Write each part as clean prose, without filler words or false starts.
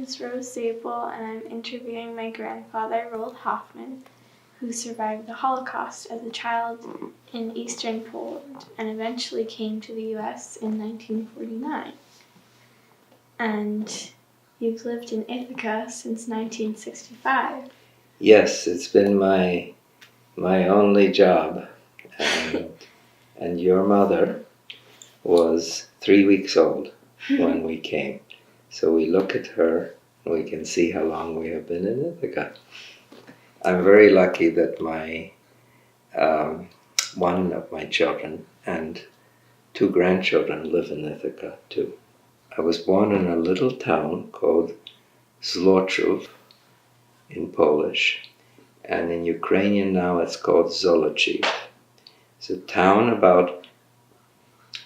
is Rose Zabel, and I'm interviewing my grandfather, Roald Hoffmann, who survived the Holocaust as a child in eastern Poland and eventually came to the U.S. in 1949. And you've lived in Ithaca since 1965. Yes, it's been my only job. And your mother was 3 weeks old when we came. So we look at her and we can see how long we have been in Ithaca. I'm very lucky that my one of my children and 2 grandchildren live in Ithaca too. I was born in a little town called Złoczów in Polish, and in Ukrainian now it's called Złoczów. It's a town about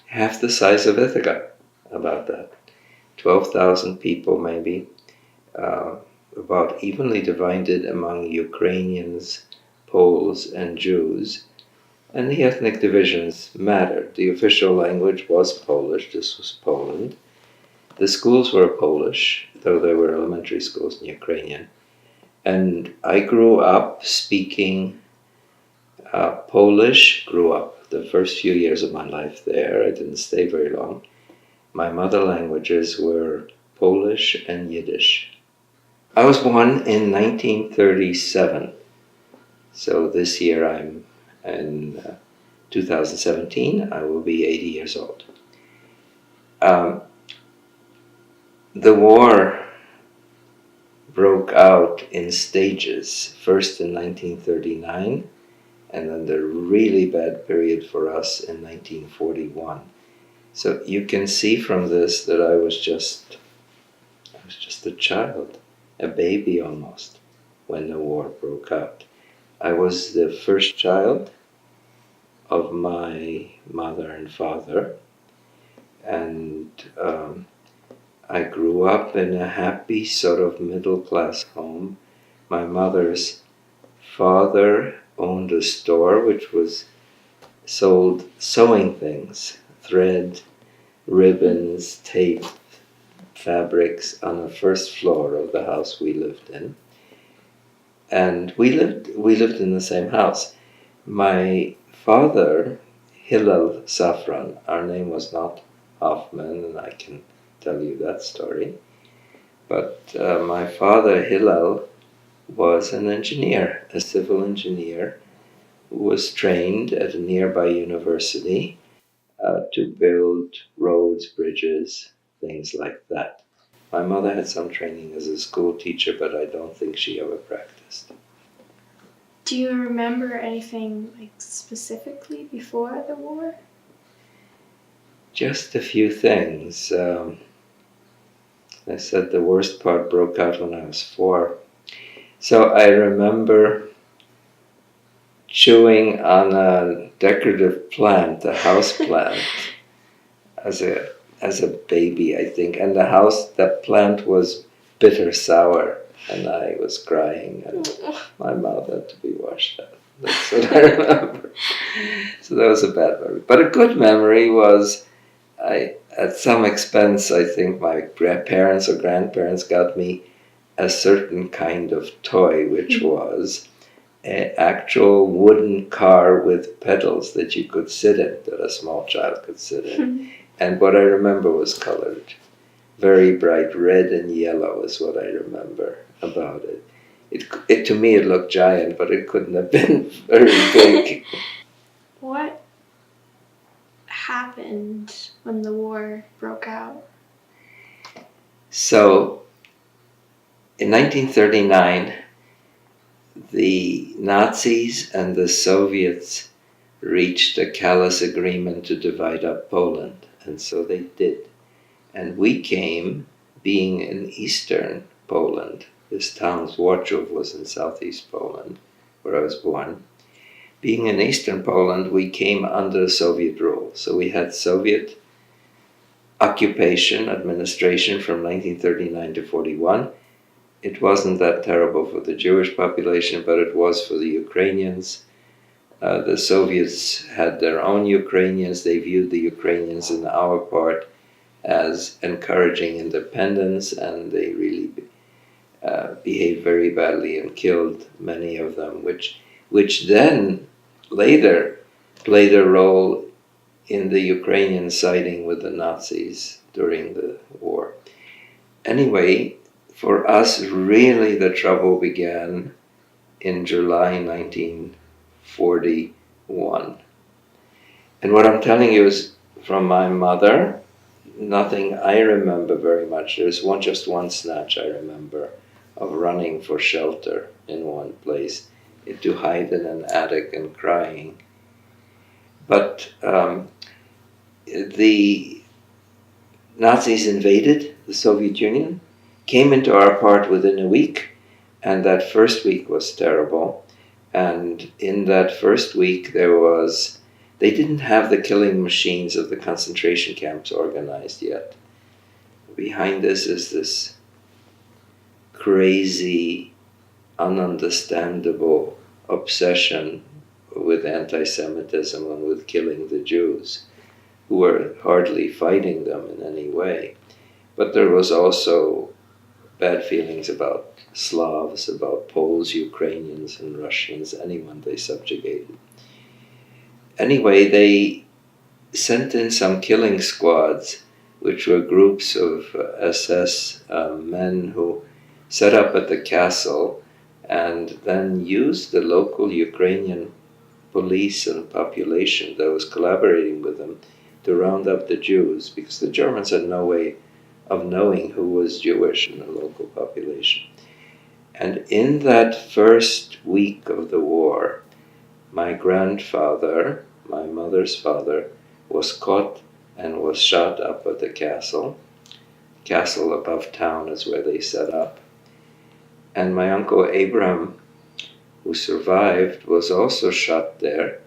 half the size of Ithaca, about that. 12,000 people maybe, about evenly divided among Ukrainians, Poles, and Jews. And the ethnic divisions mattered. The official language was Polish. This was Poland. The schools were Polish, though there were elementary schools in Ukrainian. And I grew up speaking Polish, grew up the first few years of my life there. I didn't stay very long. My mother languages were Polish and Yiddish. I was born in 1937. So this year I'm in 2017, I will be 80 years old. The war broke out in stages, first in 1939, and then the really bad period for us in 1941. So you can see from this that I was just a child, a baby almost, when the war broke out. I was the first child of my mother and father, and I grew up in a happy sort of middle-class home. My mother's father owned a store which sold sewing things, thread, ribbons, tape, fabrics on the first floor of the house we lived in. And we lived in the same house. My father, Hillel Safran, our name was not Hoffmann, and I can tell you that story. But my father, Hillel, was an engineer, a civil engineer, who was trained at a nearby university to build roads, bridges, things like that. My mother had some training as a school teacher, but I don't think she ever practiced. Do you remember anything specifically before the war? Just a few things. I said the worst part broke out when I was 4. So I remember chewing on a decorative plant, a house plant, as a baby, I think. And that plant was bitter sour, and I was crying, and my mouth had to be washed out. That's what I remember. So that was a bad memory. But a good memory was, at some expense, I think my parents or grandparents got me a certain kind of toy, which was an actual wooden car with pedals that you could sit in, that a small child could sit in. And what I remember was colored. Very bright red and yellow is what I remember about it. It to me it looked giant, but it couldn't have been very big. What happened when the war broke out? So, in 1939, the Nazis and the Soviets reached a callous agreement to divide up Poland, and so they did. And we came, being in eastern Poland. This town, Złoczów, was in southeast Poland, where I was born. Being in eastern Poland, we came under Soviet rule. So we had Soviet occupation, administration from 1939 to 41. It wasn't that terrible for the Jewish population, but it was for the Ukrainians. The Soviets had their own Ukrainians. They viewed the Ukrainians in our part as encouraging independence, and they really behaved very badly and killed many of them, which then later played a role in the Ukrainian siding with the Nazis during the war. Anyway, for us, really the trouble began in July 1941. And what I'm telling you is from my mother, nothing I remember very much. There's just one snatch I remember of running for shelter in one place, to hide in an attic and crying. But the Nazis invaded the Soviet Union, came into our part within a week, and that first week was terrible. And in that first week they didn't have the killing machines of the concentration camps organized yet. Behind this is this crazy, ununderstandable obsession with anti-Semitism and with killing the Jews, who were hardly fighting them in any way. But there was also bad feelings about Slavs, about Poles, Ukrainians, and Russians, anyone they subjugated. Anyway, they sent in some killing squads, which were groups of SS men who set up at the castle and then used the local Ukrainian police and population that was collaborating with them to round up the Jews, because the Germans had no way of knowing who was Jewish in the local population. And in that first week of the war, my grandfather, my mother's father, was caught and was shot up at the castle. Castle above town is where they set up. And my uncle Abraham, who survived, was also shot there,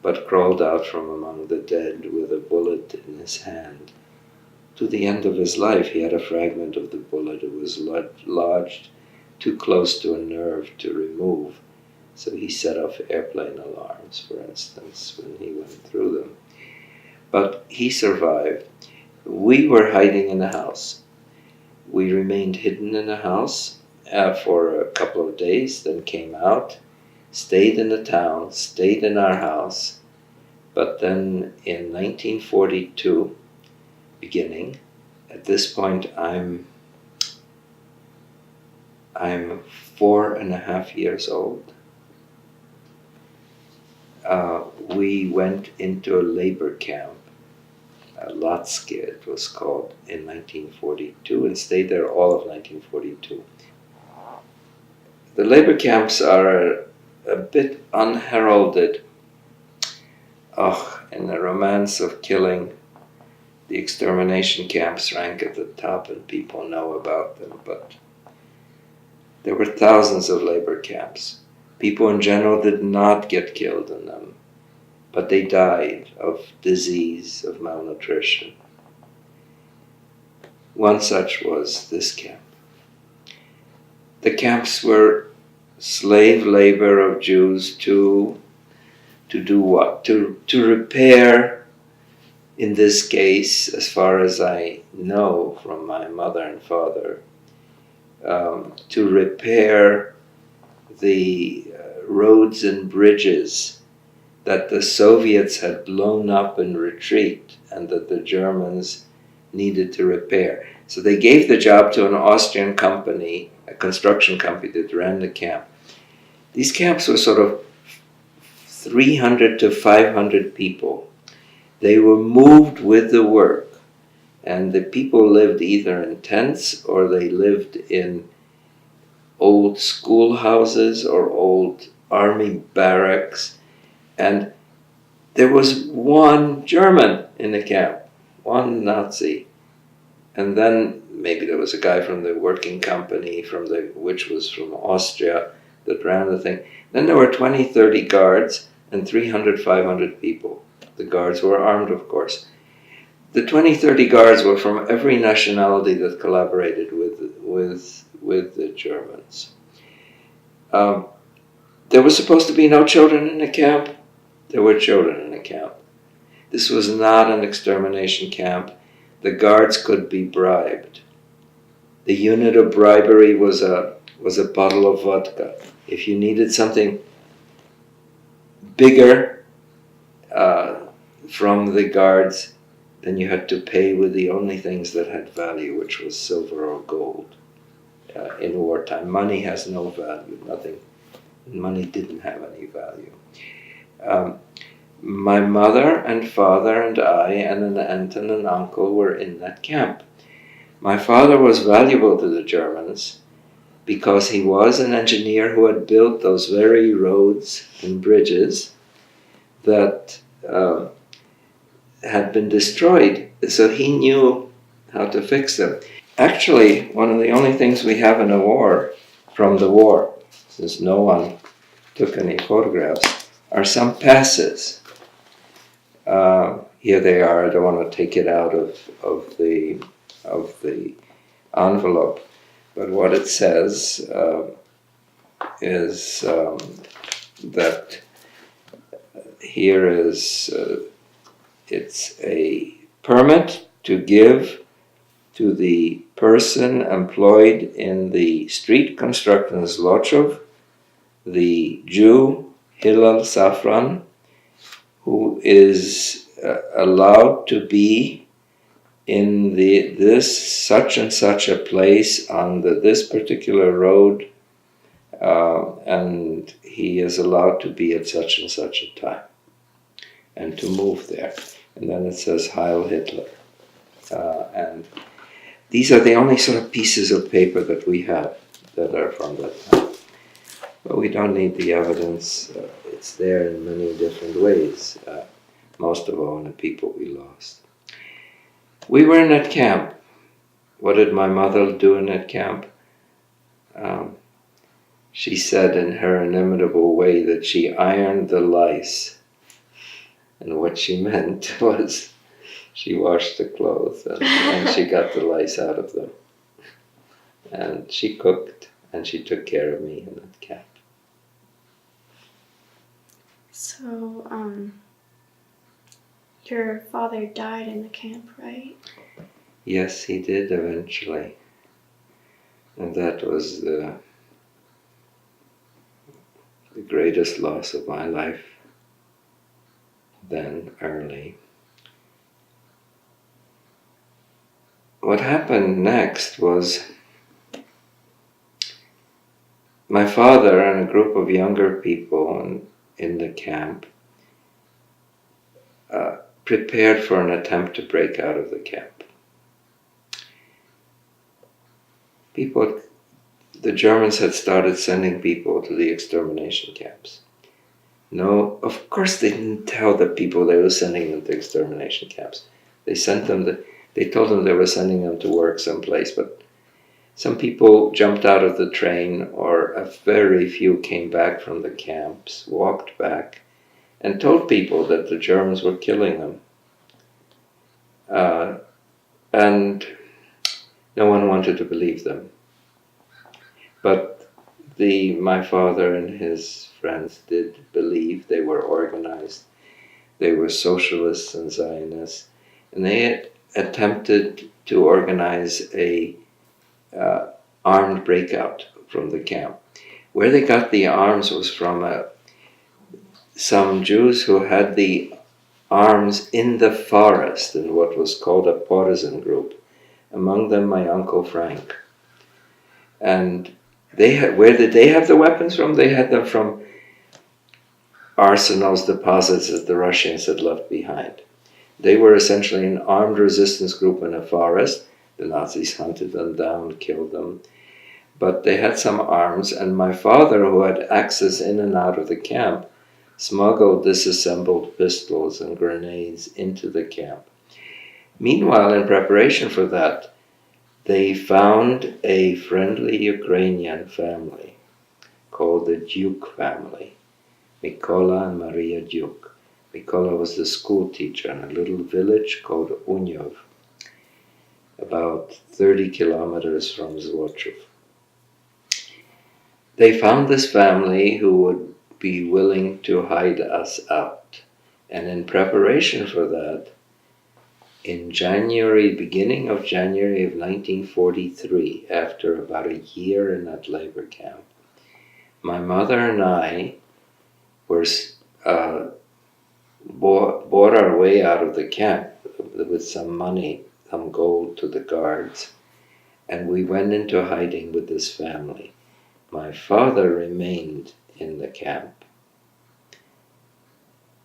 but crawled out from among the dead with a bullet in his hand. To the end of his life, he had a fragment of the bullet. It was lodged too close to a nerve to remove. So he set off airplane alarms, for instance, when he went through them. But he survived. We were hiding in a house. We remained hidden in a house for a couple of days, then came out, stayed in the town, stayed in our house. But then in 1942, beginning, at this point I'm 4.5 years old. We went into a labor camp, Lotske it was called, in 1942, and stayed there all of 1942. The labor camps are a bit unheralded. In the romance of killing, the extermination camps rank at the top and people know about them, but there were thousands of labor camps. People in general did not get killed in them, but they died of disease, of malnutrition. One such was this camp. The camps were slave labor of Jews to do what? To repair, in this case, as far as I know from my mother and father, to repair the roads and bridges that the Soviets had blown up in retreat and that the Germans needed to repair. So they gave the job to an Austrian company, a construction company that ran the camp. These camps were sort of 300 to 500 people. They were moved with the work, and the people lived either in tents or they lived in old schoolhouses or old army barracks. And there was one German in the camp, one Nazi. And then maybe there was a guy from the working company, which was from Austria, that ran the thing. Then there were 20, 30 guards and 300, 500 people. The guards were armed, of course. The 20, 30 guards were from every nationality that collaborated with the Germans. There was supposed to be no children in the camp. There were children in the camp. This was not an extermination camp. The guards could be bribed. The unit of bribery was a bottle of vodka. If you needed something bigger from the guards, then you had to pay with the only things that had value, which was silver or gold. In wartime, money has no value. Nothing. Money didn't have any value. My mother and father and I and an aunt and an uncle were in that camp. My father was valuable to the Germans because he was an engineer who had built those very roads and bridges that had been destroyed. So he knew how to fix them. Actually, one of the only things we have in a war, from the war, since no one took any photographs, are some passes. Here they are. I don't want to take it out of the envelope, but what it says is that here is it's a permit to give to the person employed in the street construction in Złoczów, the Jew Hillel Safran, who is allowed to be in this such and such a place on this particular road, and he is allowed to be at such and such a time and to move there. And then it says Heil Hitler. And these are the only sort of pieces of paper that we have that are from that time. But we don't need the evidence. It's there in many different ways. Most of all in the people we lost. We were in that camp. What did my mother do in that camp? She said in her inimitable way that she ironed the lice. And what she meant was she washed the clothes and she got the lice out of them. And she cooked and she took care of me in that camp. So, your father died in the camp, right? Yes, he did eventually. And that was the greatest loss of my life then, early. What happened next was my father and a group of younger people in the camp prepared for an attempt to break out of the camp. The Germans had started sending people to the extermination camps. No, of course they didn't tell the people they were sending them to extermination camps. They sent them, they told them they were sending them to work someplace, but some people jumped out of the train, or a very few came back from the camps, walked back, and told people that the Germans were killing them. And no one wanted to believe them. But my father and his friends did believe. They were organized. They were socialists and Zionists. And they had attempted to organize a armed breakout from the camp. Where they got the arms was from some Jews who had the arms in the forest in what was called a partisan group. Among them, my Uncle Frank. And where did they have the weapons from? They had them from arsenals, deposits that the Russians had left behind. They were essentially an armed resistance group in a forest. The Nazis hunted them down, killed them. But they had some arms, and my father, who had access in and out of the camp, smuggled disassembled pistols and grenades into the camp. Meanwhile, in preparation for that, they found a friendly Ukrainian family called the Duke family, Mikola and Maria Duke. Mikola was the school teacher in a little village called Unyov, about 30 kilometers from Złoczów. They found this family who would be willing to hide us out. And in preparation for that, in January, beginning of January of 1943, after about a year in that labor camp, my mother and I were bought our way out of the camp with some money, some gold to the guards, and we went into hiding with this family. My father remained in the camp,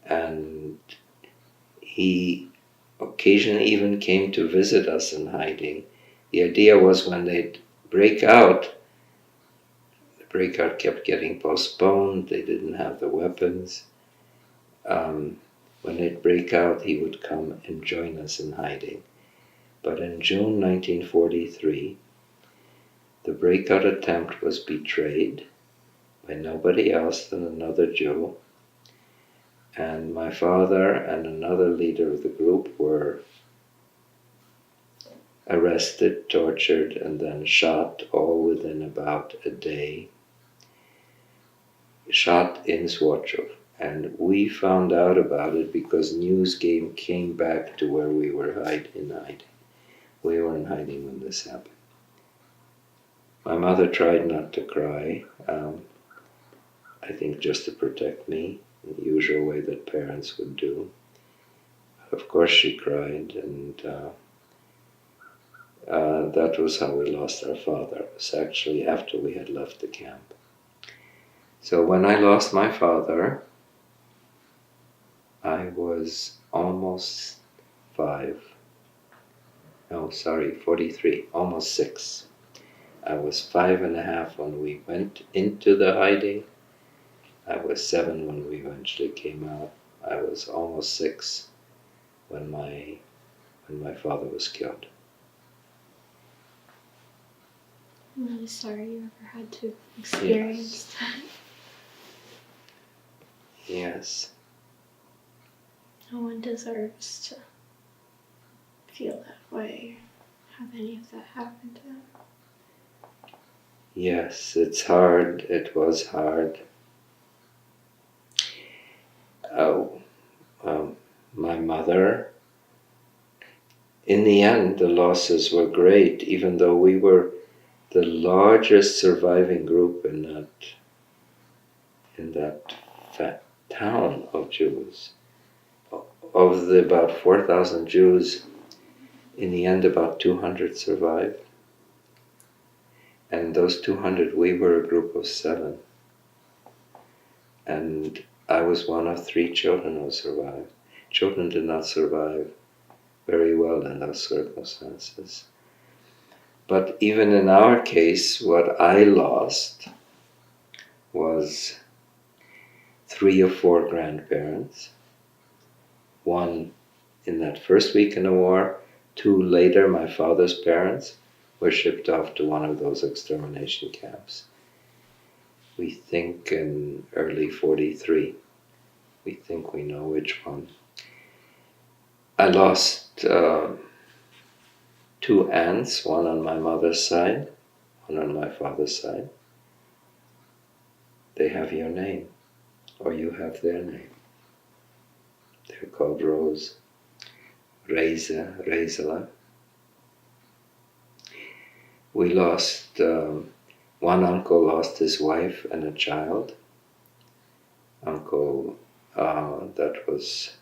and he occasionally even came to visit us in hiding. The idea was when they'd break out, the breakout kept getting postponed, they didn't have the weapons. When they'd break out, he would come and join us in hiding. But in June 1943, the breakout attempt was betrayed by nobody else than another Jew, and my father and another leader of the group were arrested, tortured, and then shot, all within about a day. Shot in Złoczów. And we found out about it because news came back to where we were hiding. We were in hiding when this happened. My mother tried not to cry, I think just to protect me, in the usual way that parents would do. Of course she cried, and that was how we lost our father. It was actually after we had left the camp. So when I lost my father, I was almost 43, almost 6. I was 5.5 when we went into the hiding. I was 7 when we eventually came out. I was almost 6 when my father was killed. I'm really sorry you ever had to experience that. Yes. No one deserves to feel that way, have any of that happen to them. Yes, it's hard. It was hard. My mother, in the end, the losses were great, even though we were the largest surviving group in that fat town of Jews. Of the about 4,000 Jews, in the end about 200 survived. And those 200, we were a group of 7. And I was one of 3 children who survived. Children did not survive very well in those circumstances. But even in our case, what I lost was 3 or 4 grandparents. 1 in that first week in the war, 2 later, my father's parents were shipped off to one of those extermination camps. We think in early 43. We think we know which one. I lost 2 aunts, one on my mother's side, one on my father's side. They have your name, or you have their name. They're called Rose, Reisela. We lost, one uncle lost his wife and a child. Uncle, that was,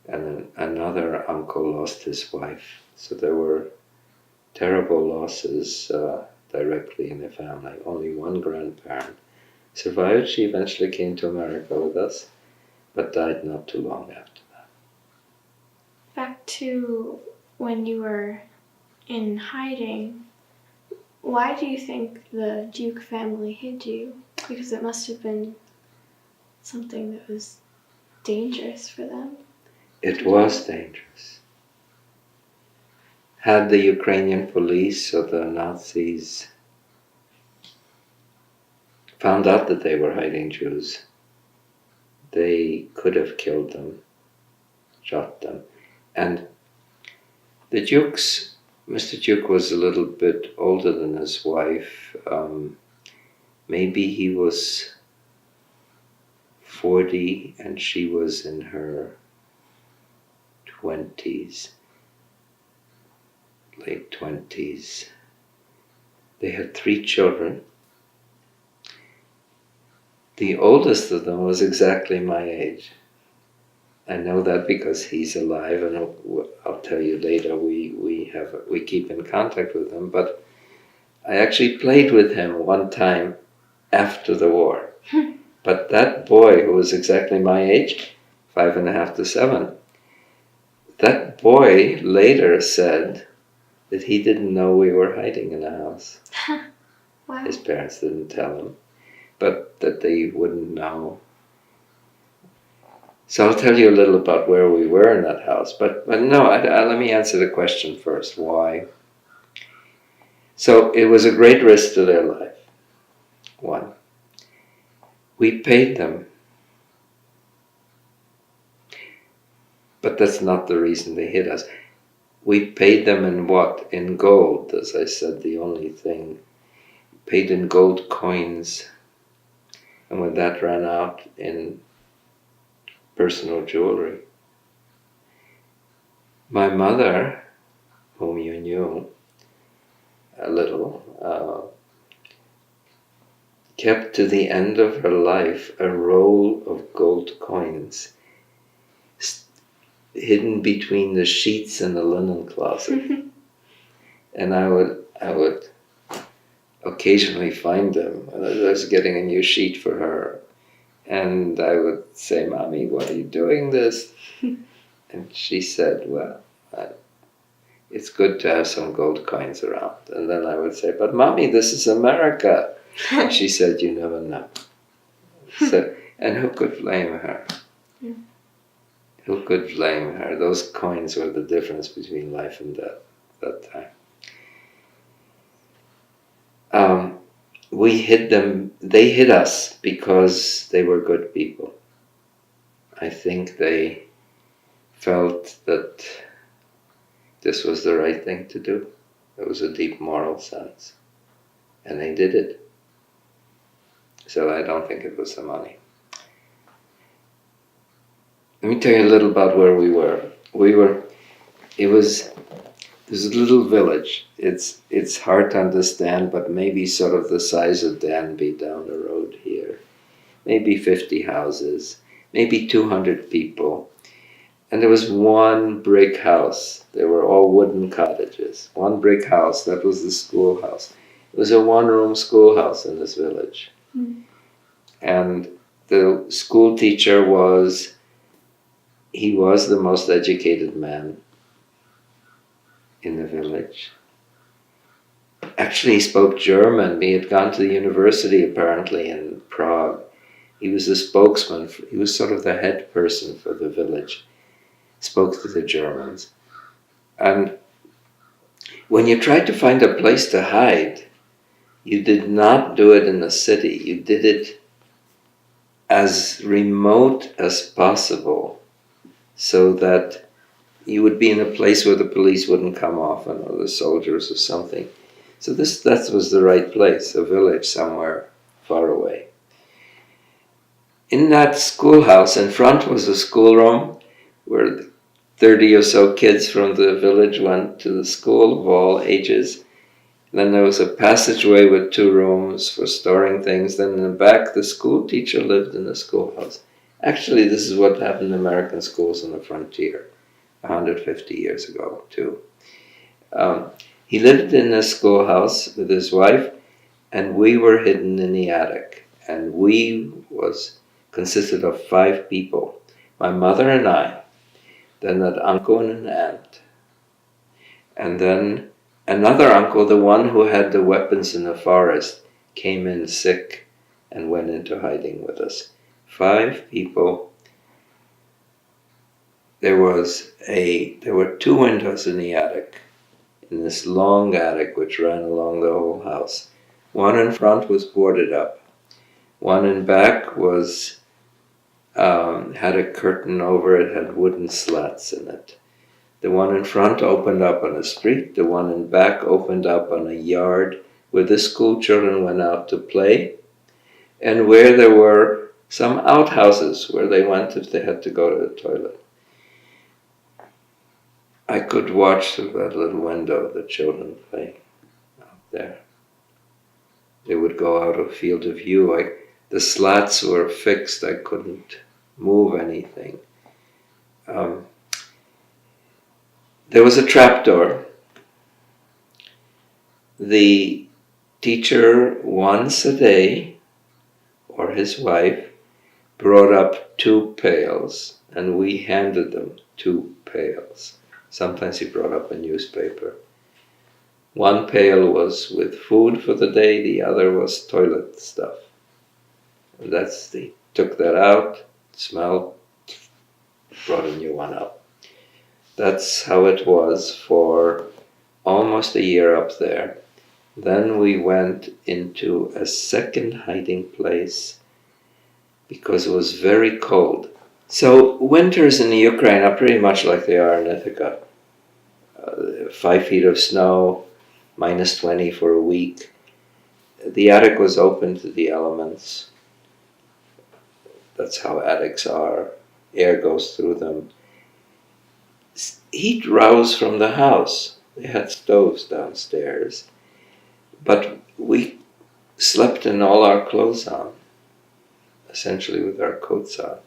and another uncle lost his wife. So there were terrible losses directly in the family. Only one grandparent survived. She eventually came to America with us, but died not too long after that. Back to when you were in hiding, why do you think the Duke family hid you? Because it must have been something that was dangerous for them. It was dangerous. Had the Ukrainian police or the Nazis found out that they were hiding Jews, they could have killed them, shot them. And the Dukes, Mr. Duke was a little bit older than his wife. Maybe he was 40 and she was in her 20s, late 20s. They had 3 children. The oldest of them was exactly my age. I know that because he's alive, and I'll tell you later. We keep in contact with him. But I actually played with him one time after the war. But that boy, who was exactly my age, 5.5 to 7, that boy later said that he didn't know we were hiding in the house. Wow. His parents didn't tell him, but that they wouldn't know. So I'll tell you a little about where we were in that house. But no, let me answer the question first. Why? So it was a great risk to their life. One, we paid them. But that's not the reason they hit us. We paid them in what? In gold, as I said, the only thing. Paid in gold coins. And when that ran out, in personal jewelry. My mother, whom you knew a little, kept to the end of her life a roll of gold coins hidden between the sheets in the linen closet. And I would occasionally find them. I was getting a new sheet for her. And I would say, "Mommy, why are you doing this?" And she said, "Well, it's good to have some gold coins around." And then I would say, "But Mommy, this is America." And she said, "You never know." So, and who could blame her? Yeah. Who could blame her? Those coins were the difference between life and death that time. We hid them. They hid us because they were good people. I think they felt that this was the right thing to do. It was a deep moral sense. And they did it. So I don't think it was the money. Let me tell you a little about where we were. It was a little village. It's hard to understand, but maybe sort of the size of Danby down the road here. Maybe 50 houses, maybe 200 people. And there was one brick house. They were all wooden cottages. One brick house, that was the schoolhouse. It was a one-room schoolhouse in this village. Mm. And the school teacher was the most educated man in the village. Actually, he spoke German. He had gone to the university, apparently, in Prague. He was the spokesman. He was sort of the head person for the village. Spoke to the Germans. And when you tried to find a place to hide, you did not do it in the city. You did it as remote as possible so that you would be in a place where the police wouldn't come often, or the soldiers or something. So that was the right place, a village somewhere far away. In that schoolhouse, in front was a schoolroom where 30 or so kids from the village went to the school of all ages. Then there was a passageway with 2 rooms for storing things. Then in the back, the school teacher lived in the schoolhouse. Actually, this is what happened in American schools on the frontier 150 years ago, too. He lived in a schoolhouse with his wife, and we were hidden in the attic. And we consisted of 5 people. My mother and I, then an uncle and an aunt, and then another uncle, the one who had the weapons in the forest, came in sick and went into hiding with us. 5 people. There were 2 windows in the attic, in this long attic which ran along the whole house. One in front was boarded up. One in back had a curtain over it, had wooden slats in it. The one in front opened up on a street. The one in back opened up on a yard where the school children went out to play, and where there were some outhouses where they went if they had to go to the toilet. I could watch through that little window the children play out there. They would go out of field of view. The slats were fixed. I couldn't move anything. There was a trapdoor. The teacher once a day, or his wife, brought up 2 pails, and we handed them 2 pails. Sometimes he brought up a newspaper. 1 pail was with food for the day, the other was toilet stuff. And they took that out, smelled, brought a new one up. That's how it was for almost a year up there. Then we went into a second hiding place because it was very cold. So winters in the Ukraine are pretty much like they are in Ithaca. 5 feet of snow, minus 20 for a week. The attic was open to the elements. That's how attics are. Air goes through them. Heat rose from the house. They had stoves downstairs. But we slept in all our clothes on, essentially with our coats on.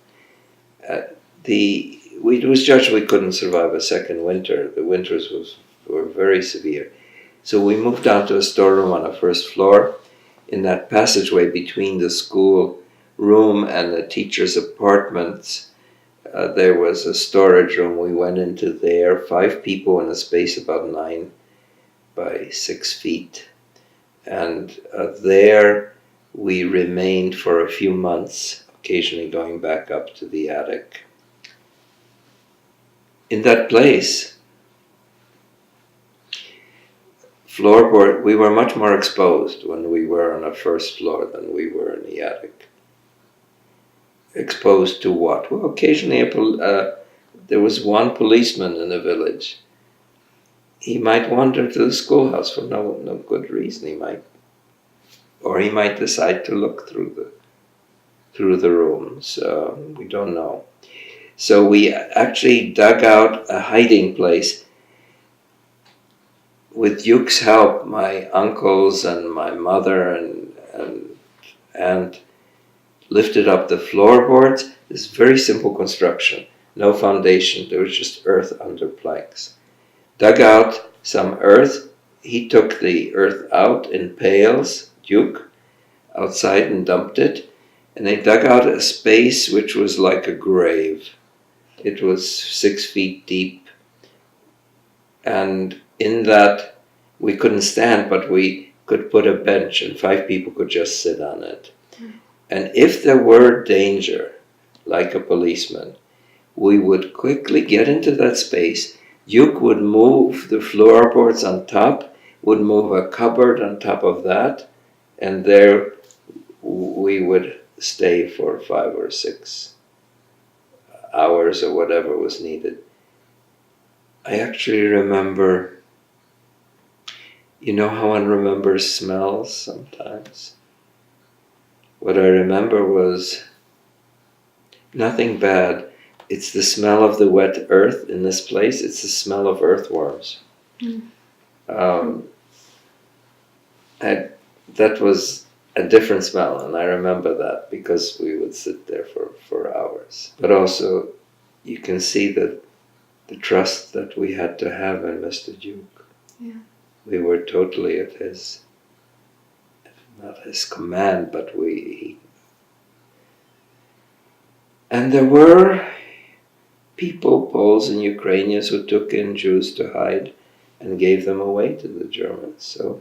It was judged we couldn't survive a second winter. The winters were very severe. So we moved down to a storeroom on the first floor. In that passageway between the school room and the teacher's apartments, there was a storage room. We went into there, 5 people in a space about 9 by 6 feet. And there we remained for a few months, occasionally going back up to the attic. In that place, floorboard, we were much more exposed when we were on the first floor than we were in the attic. Exposed to what? Well, occasionally there was one policeman in the village. He might wander to the schoolhouse for no good reason. He might decide to look through the rooms. We don't know. So we actually dug out a hiding place. With Duke's help, my uncles and my mother and aunt lifted up the floorboards. This very simple construction, no foundation. There was just earth under planks. Dug out some earth. He took the earth out in pails, Duke, outside, and dumped it. And they dug out a space which was like a grave. It was 6 feet deep. And in that, we couldn't stand, but we could put a bench and 5 people could just sit on it. And if there were danger, like a policeman, we would quickly get into that space. Duke would move the floorboards on top, would move a cupboard on top of that, and there we would stay for 5 or 6 hours or whatever was needed. I actually remember, you know how one remembers smells sometimes? What I remember was nothing bad. It's the smell of the wet earth in this place. It's the smell of earthworms. That was a different smell, and I remember that because we would sit there for hours. But also, you can see that the trust that we had to have in Mr. Duke. Yeah. We were totally at his, not his command, but and there were people, Poles and Ukrainians, who took in Jews to hide and gave them away to the Germans. So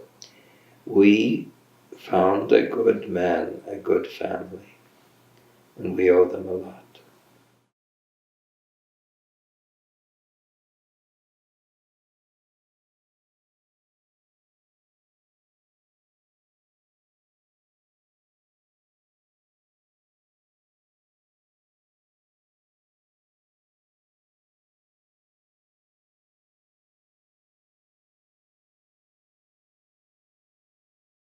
we found a good man, a good family, and we owe them a lot.